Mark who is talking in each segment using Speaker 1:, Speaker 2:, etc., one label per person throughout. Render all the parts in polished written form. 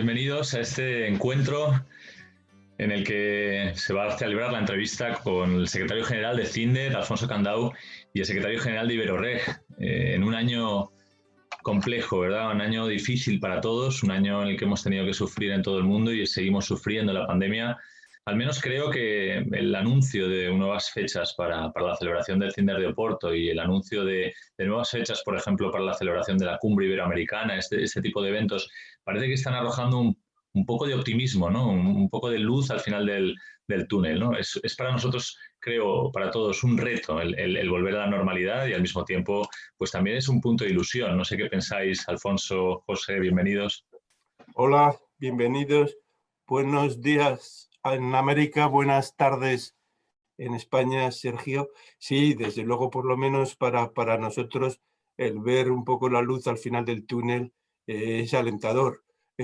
Speaker 1: bienvenidos a este encuentro en el que se va a celebrar la entrevista con el secretario general de CINDE, Alfonso Candau, y el secretario general de Iberoreg, en un año complejo, ¿verdad? Un año difícil para todos, un año en el que hemos tenido que sufrir en todo el mundo y seguimos sufriendo la pandemia. Al menos creo que el anuncio de nuevas fechas para la celebración del CINDE de Oporto y el anuncio de nuevas fechas, por ejemplo, para la celebración de la Cumbre Iberoamericana, este tipo de eventos, parece que están arrojando un poco de optimismo, ¿no? Un poco de luz al final del túnel, ¿no? Es para nosotros, creo, para todos, un reto el volver a la normalidad y al mismo tiempo, pues también es un punto de ilusión. No sé qué pensáis, Alfonso, José, bienvenidos.
Speaker 2: Hola, bienvenidos. Buenos días en América, buenas tardes en España, Sergio. Sí, desde luego, por lo menos para nosotros, el ver un poco la luz al final del túnel es alentador,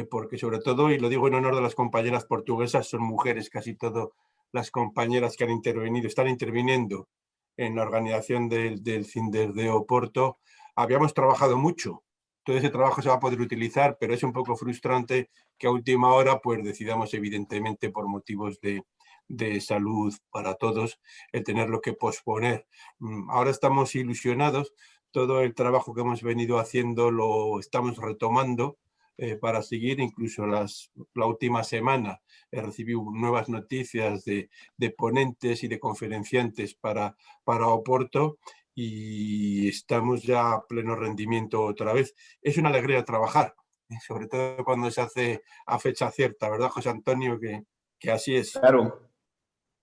Speaker 2: porque sobre todo, y lo digo en honor de las compañeras portuguesas, son mujeres casi todas las compañeras que han intervenido, están interviniendo en la organización del CINDE de Oporto. Habíamos trabajado mucho. Todo ese trabajo se va a poder utilizar, pero es un poco frustrante que a última hora pues decidamos, evidentemente, por motivos de salud para todos, el tenerlo que posponer. Ahora estamos ilusionados, todo el trabajo que hemos venido haciendo lo estamos retomando para seguir. Incluso la última semana recibí nuevas noticias de ponentes y de conferenciantes para Oporto, y estamos ya a pleno rendimiento otra vez. Es una alegría trabajar, sobre todo cuando se hace a fecha cierta, ¿verdad, José Antonio? Que así es.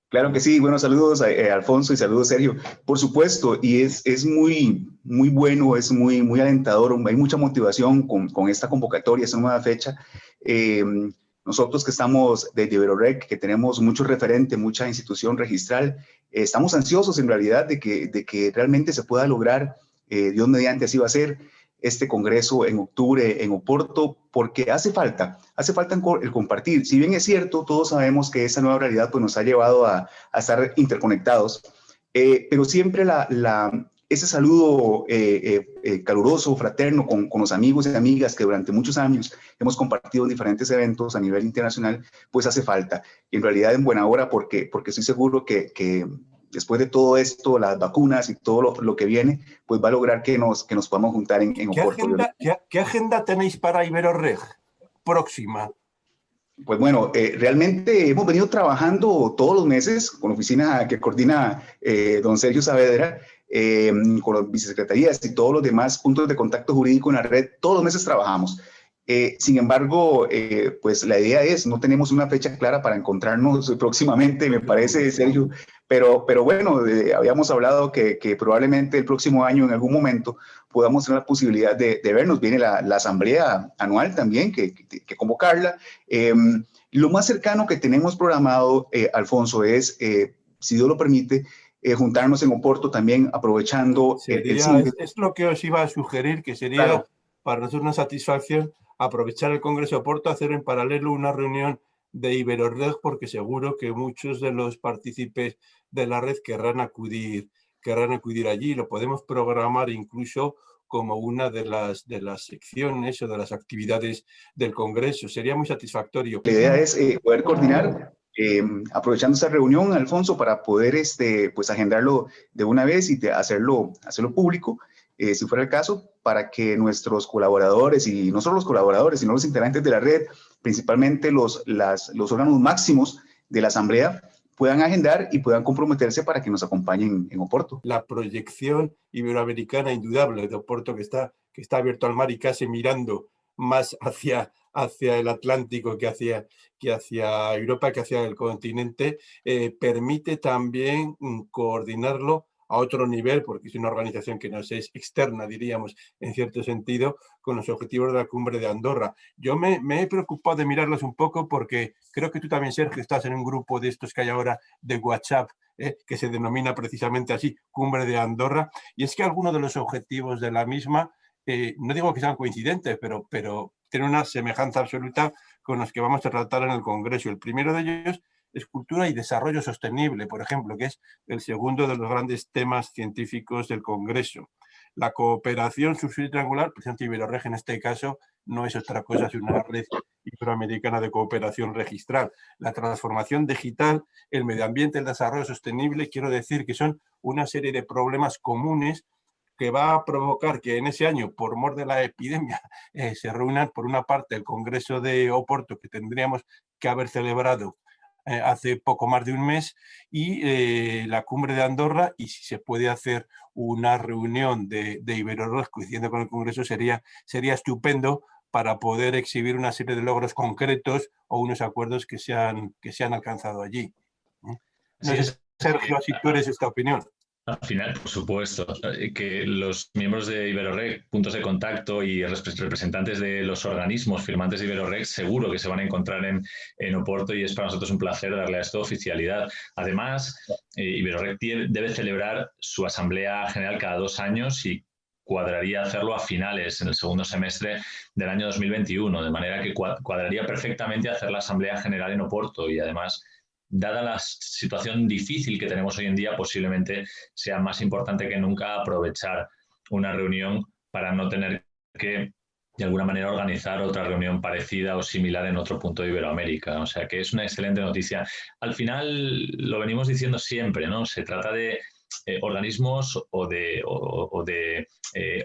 Speaker 3: Claro que sí. Bueno, saludos a Alfonso y saludos Sergio. Por supuesto, y es muy bueno, es muy alentador. Hay mucha motivación con esta convocatoria, esta nueva fecha. Nosotros que estamos de Iberoreg, que tenemos mucho referente, mucha institución registral, estamos ansiosos en realidad de que realmente se pueda lograr, Dios mediante así va a ser, este congreso en octubre en Oporto, porque hace falta el compartir. Si bien es cierto, todos sabemos que esa nueva realidad pues, nos ha llevado a estar interconectados, pero siempre ese saludo caluroso, fraterno con los amigos y amigas que durante muchos años hemos compartido en diferentes eventos a nivel internacional, pues hace falta. Y en realidad en buena hora, porque estoy seguro que después de todo esto, las vacunas y todo lo que viene, pues va a lograr que nos podamos juntar en Oporto.
Speaker 2: ¿Qué agenda tenéis para Iberoreg próxima?
Speaker 3: Pues bueno, realmente hemos venido trabajando todos los meses con la oficina que coordina don Sergio Saavedra, con las vicesecretarías y todos los demás puntos de contacto jurídico en la red. Todos los meses trabajamos. Sin embargo, pues la idea es, no tenemos una fecha clara para encontrarnos próximamente, me parece, Sergio, pero bueno, habíamos hablado que probablemente el próximo año, en algún momento, podamos tener la posibilidad de vernos. Viene la asamblea anual también, que convocarla. Lo más cercano que tenemos programado, Alfonso, es, si Dios lo permite, juntarnos en Oporto también, aprovechando
Speaker 2: es lo que os iba a sugerir, que sería
Speaker 3: claro,
Speaker 2: para nosotros una satisfacción aprovechar el Congreso de Oporto, hacer en paralelo una reunión de Iberoreg, porque seguro que muchos de los partícipes de la red querrán acudir allí. Lo podemos programar incluso como una de las secciones o de las actividades del Congreso. Sería muy satisfactorio.
Speaker 3: La idea es poder coordinar, aprovechando esta reunión, Alfonso, para poder pues agendarlo de una vez y hacerlo público, si fuera el caso, para que nuestros colaboradores, y no solo los colaboradores, sino los integrantes de la red, principalmente los órganos máximos de la Asamblea, puedan agendar y puedan comprometerse para que nos acompañen en Oporto.
Speaker 2: La proyección iberoamericana indudable de Oporto, que está abierto al mar y casi mirando más hacia el Atlántico que hacia Europa, que hacia el continente, permite también coordinarlo a otro nivel, porque es una organización que nos es externa, diríamos, en cierto sentido, con los objetivos de la Cumbre de Andorra. Yo me he preocupado de mirarlos un poco, porque creo que tú también, Sergio, estás en un grupo de estos que hay ahora de WhatsApp, que se denomina precisamente así, Cumbre de Andorra, y es que algunos de los objetivos de la misma, no digo que sean coincidentes, pero tienen una semejanza absoluta con los que vamos a tratar en el Congreso. El primero de ellos es cultura y desarrollo sostenible, por ejemplo, que es el segundo de los grandes temas científicos del Congreso. La cooperación subtriangular, precisamente Iberoreg en este caso, no es otra cosa que una red Iberoamericana de Cooperación Registral. La transformación digital, el medio ambiente, el desarrollo sostenible, quiero decir que son una serie de problemas comunes que va a provocar que en ese año, por mor de la epidemia, se reúnan, por una parte, el Congreso de Oporto, que tendríamos que haber celebrado hace poco más de un mes, y la cumbre de Andorra, y si se puede hacer una reunión de Iberoreg coincidiendo con el Congreso sería estupendo para poder exhibir una serie de logros concretos o unos acuerdos que se han alcanzado allí. No sé, Sergio, si tú eres esta opinión.
Speaker 1: Al final, por supuesto, que los miembros de Iberoreg, puntos de contacto y representantes de los organismos firmantes de Iberoreg seguro que se van a encontrar en Oporto y es para nosotros un placer darle a esto oficialidad. Además, Iberoreg debe celebrar su Asamblea General cada 2 años y cuadraría hacerlo a finales, en el segundo semestre del año 2021, de manera que cuadraría perfectamente hacer la Asamblea General en Oporto y además, dada la situación difícil que tenemos hoy en día, posiblemente sea más importante que nunca aprovechar una reunión para no tener que, de alguna manera, organizar otra reunión parecida o similar en otro punto de Iberoamérica. O sea que es una excelente noticia. Al final, lo venimos diciendo siempre, ¿no? Se trata de organismos o de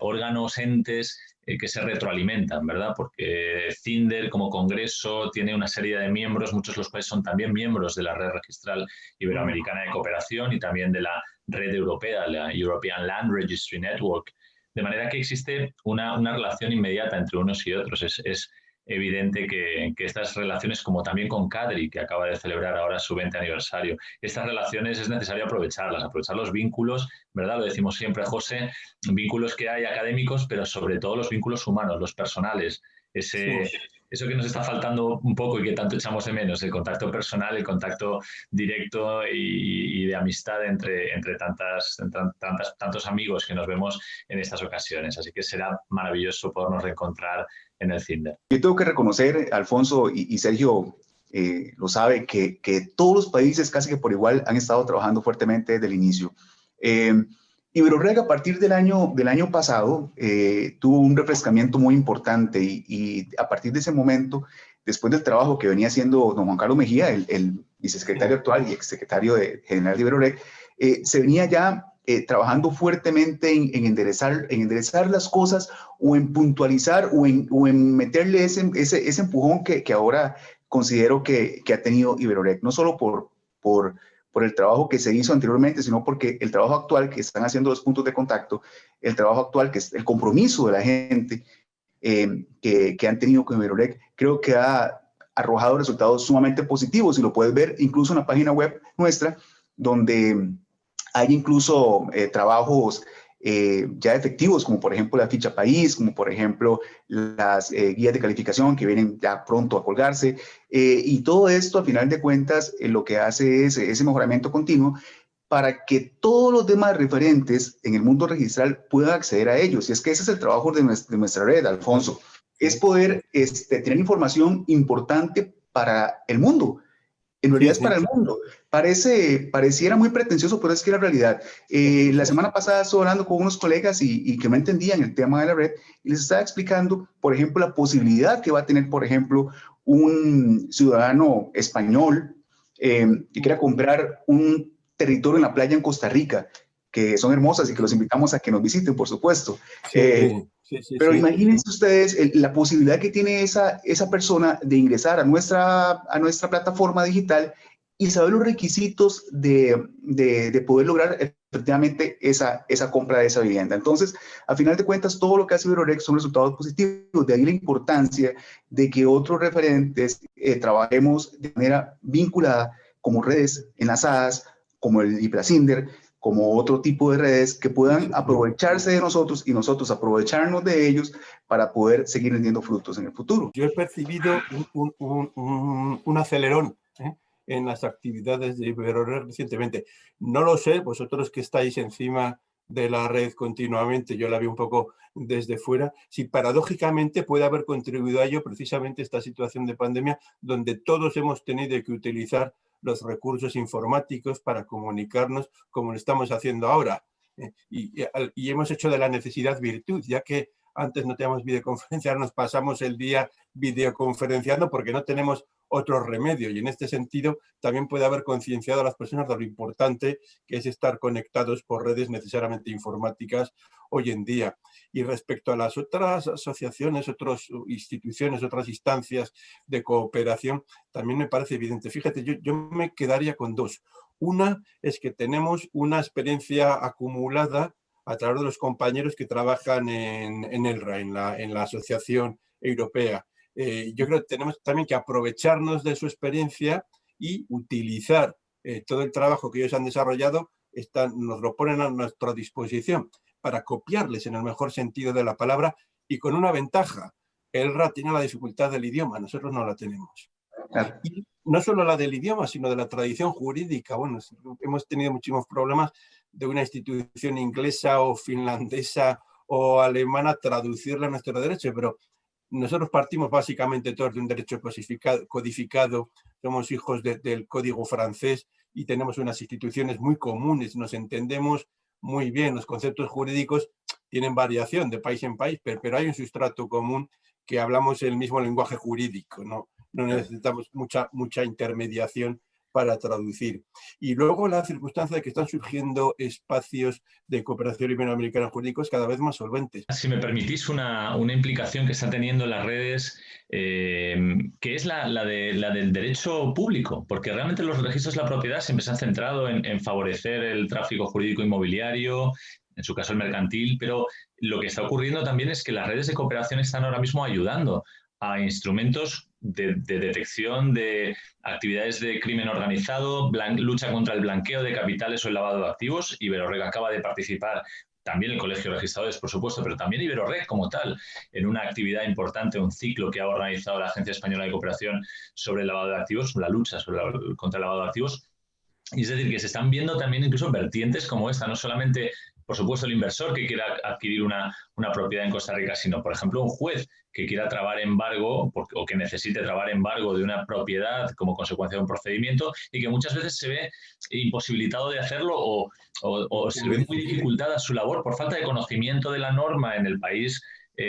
Speaker 1: órganos, entes que se retroalimentan, ¿verdad? Porque Cinder como congreso tiene una serie de miembros, muchos de los cuales son también miembros de la Red Registral Iberoamericana de Cooperación y también de la red europea, la European Land Registry Network. De manera que existe una relación inmediata entre unos y otros. Es evidente que estas relaciones, como también con CADRI, que acaba de celebrar ahora su 20 aniversario, estas relaciones es necesario aprovechar los vínculos, ¿verdad? Lo decimos siempre, José, vínculos que hay académicos, pero sobre todo los vínculos humanos, los personales, eso que nos está faltando un poco y que tanto echamos de menos, el contacto personal, el contacto directo y de amistad entre tantos amigos que nos vemos en estas ocasiones. Así que será maravilloso podernos reencontrar en el Cinder.
Speaker 3: Yo tengo que reconocer, Alfonso y Sergio lo sabe, que todos los países casi que por igual han estado trabajando fuertemente desde el inicio. Iberoreg a partir del año pasado tuvo un refrescamiento muy importante y a partir de ese momento, después del trabajo que venía haciendo don Juan Carlos Mejía, el vicesecretario actual y exsecretario general de Iberoreg, se venía ya trabajando fuertemente en enderezar las cosas o en puntualizar o en meterle ese empujón que ahora considero que ha tenido Iberoreg, no solo por el trabajo que se hizo anteriormente, sino porque el trabajo actual que están haciendo los puntos de contacto, el trabajo actual que es el compromiso de la gente que han tenido con Iberoreg, creo que ha arrojado resultados sumamente positivos y lo puedes ver incluso en la página web nuestra, donde hay incluso trabajos ya efectivos, como por ejemplo la ficha país, como por ejemplo las guías de calificación que vienen ya pronto a colgarse. Y todo esto, a final de cuentas, lo que hace es ese mejoramiento continuo para que todos los demás referentes en el mundo registral puedan acceder a ellos. Y es que ese es el trabajo de nuestra red, Alfonso, es poder tener información importante para el mundo. En realidad es para el mundo. Pareciera muy pretencioso, pero es que es la realidad. La semana pasada estuve hablando con unos colegas y que no entendían el tema de la red y les estaba explicando, por ejemplo, la posibilidad que va a tener, por ejemplo, un ciudadano español que quiera comprar un territorio en la playa en Costa Rica, que son hermosas y que los invitamos a que nos visiten, por supuesto. Pero imagínense ustedes la posibilidad que tiene esa persona de ingresar a nuestra plataforma digital y saber los requisitos de poder lograr efectivamente esa compra de esa vivienda. Entonces, a final de cuentas, todo lo que hace Iberoreg son resultados positivos. De ahí la importancia de que otros referentes trabajemos de manera vinculada como redes enlazadas, como el Ibracinder, como otro tipo de redes que puedan aprovecharse de nosotros y nosotros aprovecharnos de ellos para poder seguir vendiendo frutos en el futuro.
Speaker 2: Yo he percibido un acelerón en las actividades de Iberoreg recientemente. No lo sé, vosotros que estáis encima de la red continuamente, yo la vi un poco desde fuera, si paradójicamente puede haber contribuido a ello precisamente esta situación de pandemia donde todos hemos tenido que utilizar los recursos informáticos para comunicarnos como lo estamos haciendo ahora. Y hemos hecho de la necesidad virtud, ya que antes no teníamos videoconferencia, ahora nos pasamos el día videoconferenciando porque no tenemos otro remedio, y en este sentido también puede haber concienciado a las personas de lo importante que es estar conectados por redes necesariamente informáticas hoy en día. Y respecto a las otras asociaciones, otras instituciones, otras instancias de cooperación, también me parece evidente. Fíjate, yo me quedaría con dos. Una es que tenemos una experiencia acumulada a través de los compañeros que trabajan en ELRA, en la Asociación Europea. Yo creo que tenemos también que aprovecharnos de su experiencia y utilizar todo el trabajo que ellos han desarrollado, nos lo ponen a nuestra disposición para copiarles en el mejor sentido de la palabra, y con una ventaja: ELRA tiene la dificultad del idioma, nosotros no la tenemos.
Speaker 3: Claro.
Speaker 2: Y no solo la del idioma, sino de la tradición jurídica. Bueno, hemos tenido muchísimos problemas de una institución inglesa o finlandesa o alemana traducirla a nuestro derecho, pero nosotros partimos básicamente todos de un derecho codificado, somos hijos del código francés y tenemos unas instituciones muy comunes, nos entendemos muy bien, los conceptos jurídicos tienen variación de país en país, pero hay un sustrato común, que hablamos el mismo lenguaje jurídico, no necesitamos mucha intermediación para traducir. Y luego la circunstancia de que están surgiendo espacios de cooperación iberoamericana jurídicos cada vez más solventes.
Speaker 1: Si me permitís, una implicación que está teniendo las redes, que es la del derecho público, porque realmente los registros de la propiedad siempre se han centrado en favorecer el tráfico jurídico inmobiliario, en su caso el mercantil, pero lo que está ocurriendo también es que las redes de cooperación están ahora mismo ayudando a instrumentos de detección de actividades de crimen organizado, lucha contra el blanqueo de capitales o el lavado de activos. Iberorreg acaba de participar, también el Colegio de Registradores, por supuesto, pero también Iberorreg como tal, en una actividad importante, un ciclo que ha organizado la Agencia Española de Cooperación sobre el lavado de activos, la lucha contra el lavado de activos. Y es decir, que se están viendo también incluso vertientes como esta, no solamente, por supuesto, el inversor que quiera adquirir una propiedad en Costa Rica, sino, por ejemplo, un juez que quiera trabar embargo o que necesite trabar embargo de una propiedad como consecuencia de un procedimiento, y que muchas veces se ve imposibilitado de hacerlo o se ve muy dificultada su labor por falta de conocimiento de la norma en el país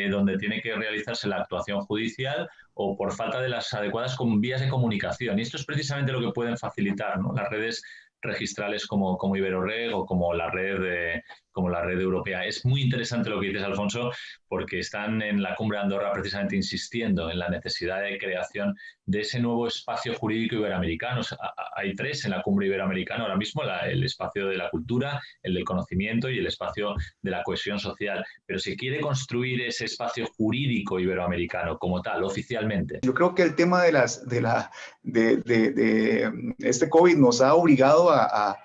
Speaker 1: donde tiene que realizarse la actuación judicial, o por falta de las adecuadas vías de comunicación. Y esto es precisamente lo que pueden facilitar, ¿no?, las redes registrales como Iberorreg o como la red europea. Es muy interesante lo que dices, Alfonso, porque están en la Cumbre de Andorra precisamente insistiendo en la necesidad de creación de ese nuevo espacio jurídico iberoamericano. Hay tres en la Cumbre Iberoamericana ahora mismo: el espacio de la cultura, el del conocimiento y el espacio de la cohesión social. Pero se quiere construir ese espacio jurídico iberoamericano como tal, oficialmente.
Speaker 3: Yo creo que el tema de este COVID nos ha obligado a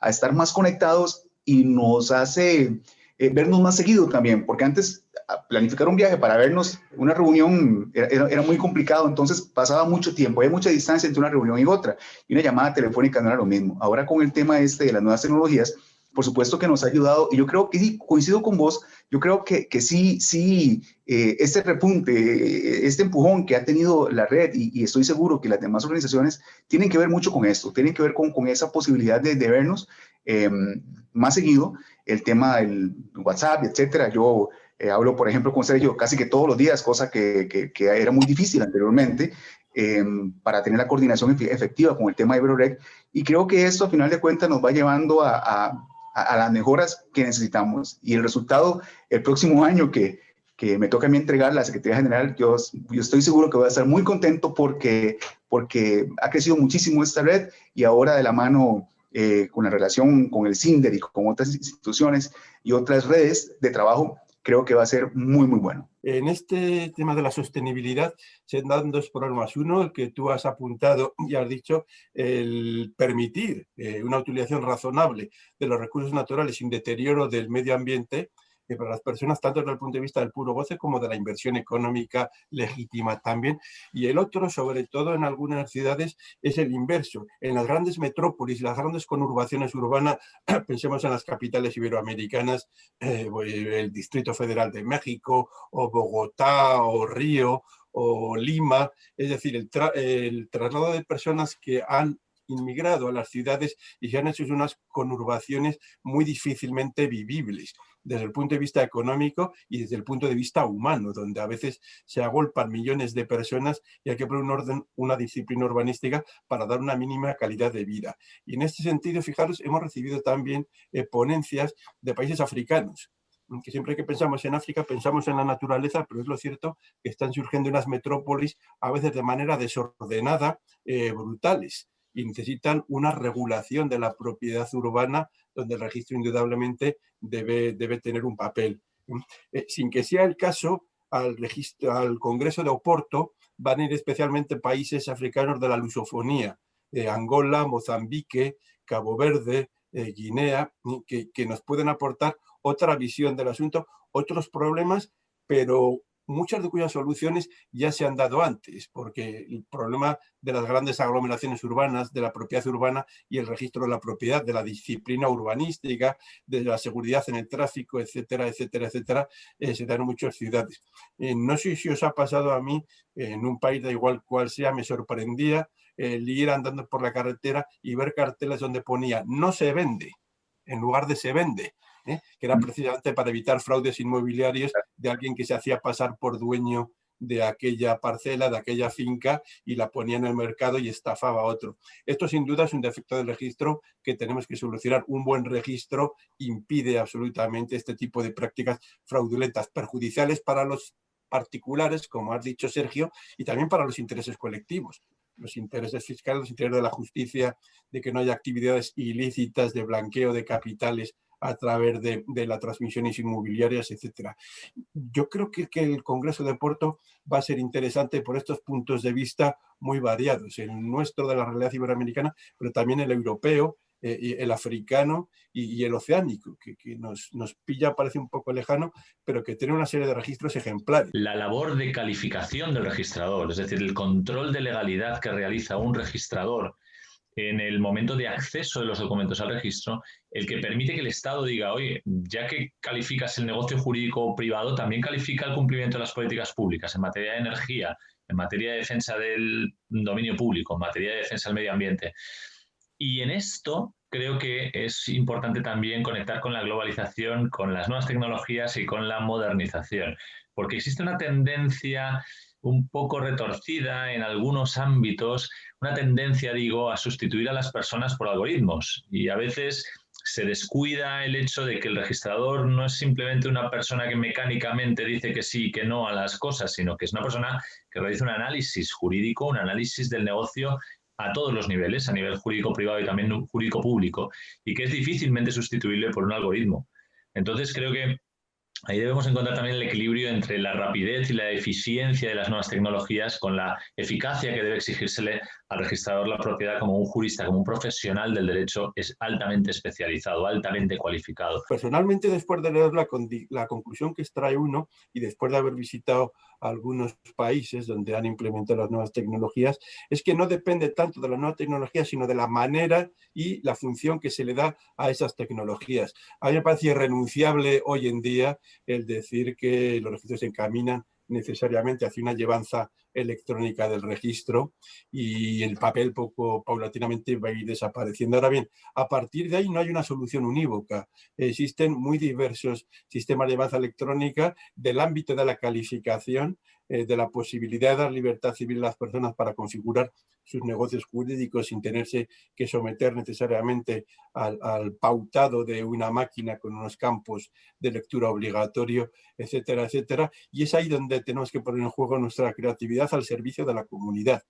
Speaker 3: estar más conectados y nos hace vernos más seguido también, porque antes planificar un viaje para vernos, una reunión, era muy complicado, entonces pasaba mucho tiempo, hay mucha distancia entre una reunión y otra, y una llamada telefónica no era lo mismo. Ahora con el tema de las nuevas tecnologías, por supuesto que nos ha ayudado, y yo creo que sí, coincido con vos, yo creo que sí, este repunte, este empujón que ha tenido la red, y estoy seguro que las demás organizaciones tienen que ver mucho con esto, tienen que ver con esa posibilidad de vernos más seguido, el tema del WhatsApp, etcétera. Yo hablo, por ejemplo, con Sergio casi que todos los días, cosa que era muy difícil anteriormente, para tener la coordinación efectiva con el tema de Iberorreg, y creo que esto, a final de cuentas, nos va llevando a las mejoras que necesitamos, y el resultado el próximo año que me toca a mí entregar la Secretaría General, yo estoy seguro que voy a estar muy contento porque ha crecido muchísimo esta red, y ahora de la mano con la relación con el CINDER y con otras instituciones y otras redes de trabajo, creo que va a ser muy, muy bueno.
Speaker 2: En este tema de la sostenibilidad se dan dos problemas. Uno, el que tú has apuntado y has dicho, el permitir una utilización razonable de los recursos naturales sin deterioro del medio ambiente, para las personas, tanto desde el punto de vista del puro goce como de la inversión económica legítima también. Y el otro, sobre todo en algunas ciudades, es el inverso. En las grandes metrópolis, las grandes conurbaciones urbanas, pensemos en las capitales iberoamericanas, el Distrito Federal de México, o Bogotá, o Río, o Lima, es decir, el traslado de personas que han inmigrado a las ciudades y se han hecho unas conurbaciones muy difícilmente vivibles desde el punto de vista económico y desde el punto de vista humano, donde a veces se agolpan millones de personas y hay que poner un orden, una disciplina urbanística para dar una mínima calidad de vida. Y en este sentido, fijaros, hemos recibido también ponencias de países africanos, que siempre que pensamos en África pensamos en la naturaleza, pero es lo cierto que están surgiendo unas metrópolis a veces de manera desordenada, brutales, y necesitan una regulación de la propiedad urbana donde el registro indudablemente debe tener un papel. Sin que sea el caso, al Congreso de Oporto van a ir especialmente países africanos de la lusofonía, Angola, Mozambique, Cabo Verde, Guinea, que nos pueden aportar otra visión del asunto, otros problemas, pero muchas de cuyas soluciones ya se han dado antes, porque el problema de las grandes aglomeraciones urbanas, de la propiedad urbana y el registro de la propiedad, de la disciplina urbanística, de la seguridad en el tráfico, etcétera, etcétera, etcétera, se dan en muchas ciudades. No sé si os ha pasado a mí, en un país da igual cual sea, me sorprendía el ir andando por la carretera y ver carteles donde ponía "no se vende", en lugar de "se vende", que era precisamente para evitar fraudes inmobiliarios de alguien que se hacía pasar por dueño de aquella parcela, de aquella finca, y la ponía en el mercado y estafaba a otro. Esto sin duda es un defecto del registro que tenemos que solucionar. Un buen registro impide absolutamente este tipo de prácticas fraudulentas, perjudiciales para los particulares, como has dicho, Sergio, y también para los intereses colectivos. Los intereses fiscales, los intereses de la justicia, de que no haya actividades ilícitas de blanqueo de capitales a través de las transmisiones inmobiliarias, etcétera. Yo creo que el Congreso de Oporto va a ser interesante por estos puntos de vista muy variados, el nuestro de la realidad iberoamericana, pero también el europeo, el africano y el oceánico, que nos pilla, parece un poco lejano, pero que tiene una serie de registros ejemplares.
Speaker 1: La labor de calificación del registrador, es decir, el control de legalidad que realiza un registrador en el momento de acceso de los documentos al registro, el que permite que el Estado diga, oye, ya que calificas el negocio jurídico privado, también califica el cumplimiento de las políticas públicas en materia de energía, en materia de defensa del dominio público, en materia de defensa del medio ambiente. Y en esto creo que es importante también conectar con la globalización, con las nuevas tecnologías y con la modernización, porque existe una tendencia un poco retorcida en algunos ámbitos, una tendencia, digo, a sustituir a las personas por algoritmos. Y a veces se descuida el hecho de que el registrador no es simplemente una persona que mecánicamente dice que sí y que no a las cosas, sino que es una persona que realiza un análisis jurídico, un análisis del negocio a todos los niveles, a nivel jurídico privado y también jurídico público, y que es difícilmente sustituible por un algoritmo. Entonces creo que ahí debemos encontrar también el equilibrio entre la rapidez y la eficiencia de las nuevas tecnologías con la eficacia que debe exigírsele al registrador la propiedad como un jurista, como un profesional del derecho es altamente especializado, altamente cualificado.
Speaker 2: Personalmente, después de leer la conclusión que extrae uno y después de haber visitado algunos países donde han implementado las nuevas tecnologías, es que no depende tanto de la nueva tecnología, sino de la manera y la función que se le da a esas tecnologías. A mí me parece irrenunciable hoy en día el decir que los registros se encaminan necesariamente hacia una llevanza electrónica del registro y el papel poco paulatinamente va a ir desapareciendo. Ahora bien, a partir de ahí no hay una solución unívoca. Existen muy diversos sistemas de llevanza electrónica del ámbito de la calificación, de la posibilidad de dar libertad civil a las personas para configurar sus negocios jurídicos sin tenerse que someter necesariamente al pautado de una máquina con unos campos de lectura obligatorio, etcétera, etcétera. Y es ahí donde tenemos que poner en juego nuestra creatividad al servicio de la comunidad,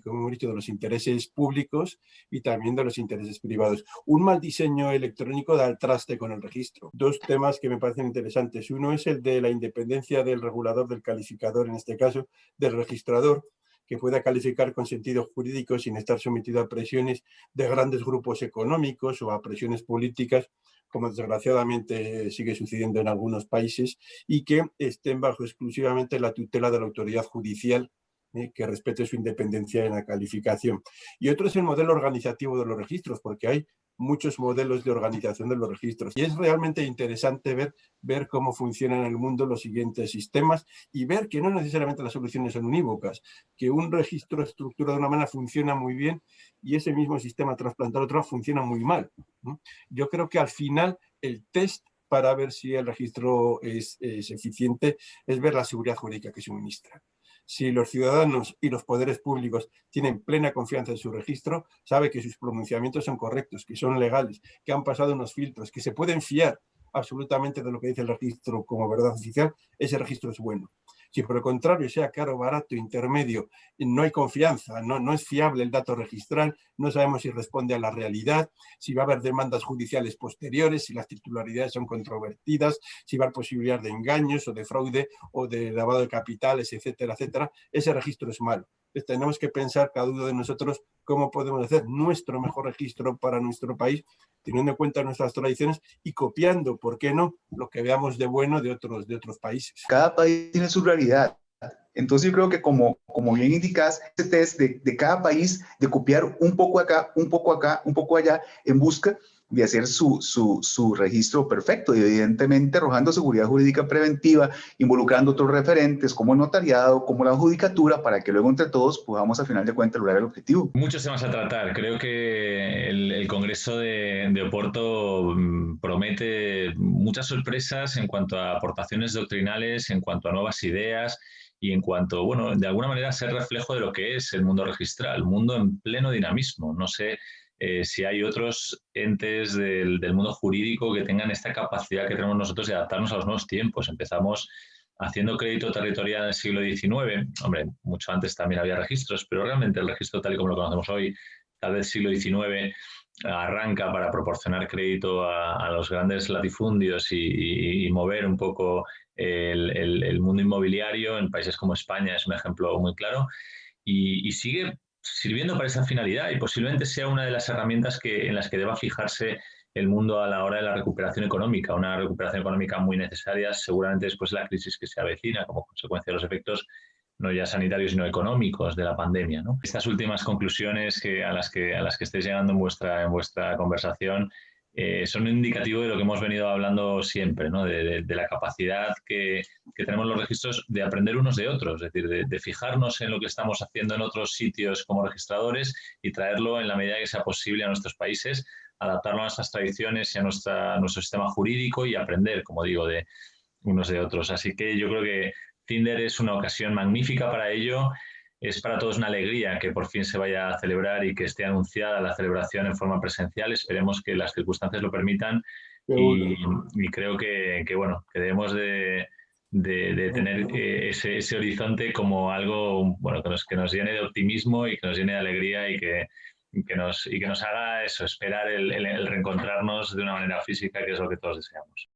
Speaker 2: como hemos dicho, de los intereses públicos y también de los intereses privados. Un mal diseño electrónico da al traste con el registro. Dos temas que me parecen interesantes. Uno es el de la independencia del regulador, del calificador, en este caso, del registrador, que pueda calificar con sentido jurídico sin estar sometido a presiones de grandes grupos económicos o a presiones políticas, como desgraciadamente sigue sucediendo en algunos países, y que estén bajo exclusivamente la tutela de la autoridad judicial, que respete su independencia en la calificación. Y otro es el modelo organizativo de los registros, porque hay muchos modelos de organización de los registros. Y es realmente interesante ver cómo funcionan en el mundo los siguientes sistemas y ver que no necesariamente las soluciones son unívocas, que un registro estructurado de una manera funciona muy bien y ese mismo sistema trasplantado a otro funciona muy mal. Yo creo que al final el test para ver si el registro es eficiente es ver la seguridad jurídica que suministra. Si los ciudadanos y los poderes públicos tienen plena confianza en su registro, sabe que sus pronunciamientos son correctos, que son legales, que han pasado unos filtros, que se pueden fiar absolutamente de lo que dice el registro como verdad oficial, ese registro es bueno. Si por el contrario sea caro, barato, intermedio, no hay confianza, no es fiable el dato registral, no sabemos si responde a la realidad, si va a haber demandas judiciales posteriores, si las titularidades son controvertidas, si va a haber posibilidad de engaños o de fraude o de lavado de capitales, etcétera, etcétera, ese registro es malo. Entonces, tenemos que pensar cada uno de nosotros cómo podemos hacer nuestro mejor registro para nuestro país, teniendo en cuenta nuestras tradiciones y copiando, ¿por qué no?, lo que veamos de bueno de otros países.
Speaker 3: Cada país tiene su realidad. Entonces yo creo que como bien indicas, este test de cada país, de copiar un poco acá, un poco acá, un poco allá, en busca de hacer su registro perfecto y evidentemente arrojando seguridad jurídica preventiva, involucrando otros referentes como el notariado, como la judicatura, para que luego entre todos podamos al final de cuentas lograr el objetivo.
Speaker 1: Muchos temas a tratar. Creo que el Congreso de Oporto promete muchas sorpresas en cuanto a aportaciones doctrinales, en cuanto a nuevas ideas y en cuanto, bueno, de alguna manera ser reflejo de lo que es el mundo registral, mundo en pleno dinamismo. No sé si hay otros entes del mundo jurídico que tengan esta capacidad que tenemos nosotros de adaptarnos a los nuevos tiempos. Empezamos haciendo crédito territorial en el siglo XIX. Hombre, mucho antes también había registros, pero realmente el registro tal y como lo conocemos hoy, tal vez siglo XIX, arranca para proporcionar crédito a los grandes latifundios y mover un poco el mundo inmobiliario. En países como España es un ejemplo muy claro y sigue sirviendo para esa finalidad y posiblemente sea una de las herramientas en las que deba fijarse el mundo a la hora de la recuperación económica, una recuperación económica muy necesaria seguramente después de la crisis que se avecina como consecuencia de los efectos no ya sanitarios sino económicos de la pandemia, ¿no? Estas últimas conclusiones a las que estáis llegando en vuestra conversación son un indicativo de lo que hemos venido hablando siempre, ¿no? de la capacidad que tenemos los registros de aprender unos de otros, es decir, de fijarnos en lo que estamos haciendo en otros sitios como registradores y traerlo en la medida que sea posible a nuestros países, adaptarlo a nuestras tradiciones y a nuestro sistema jurídico y aprender, como digo, de unos de otros. Así que yo creo que Thinder es una ocasión magnífica para ello. Es para todos una alegría que por fin se vaya a celebrar y que esté anunciada la celebración en forma presencial. Esperemos que las circunstancias lo permitan y creo que debemos de tener ese horizonte como algo bueno, que nos llene de optimismo y que nos llene de alegría y que nos haga eso, esperar el reencontrarnos de una manera física, que es lo que todos deseamos.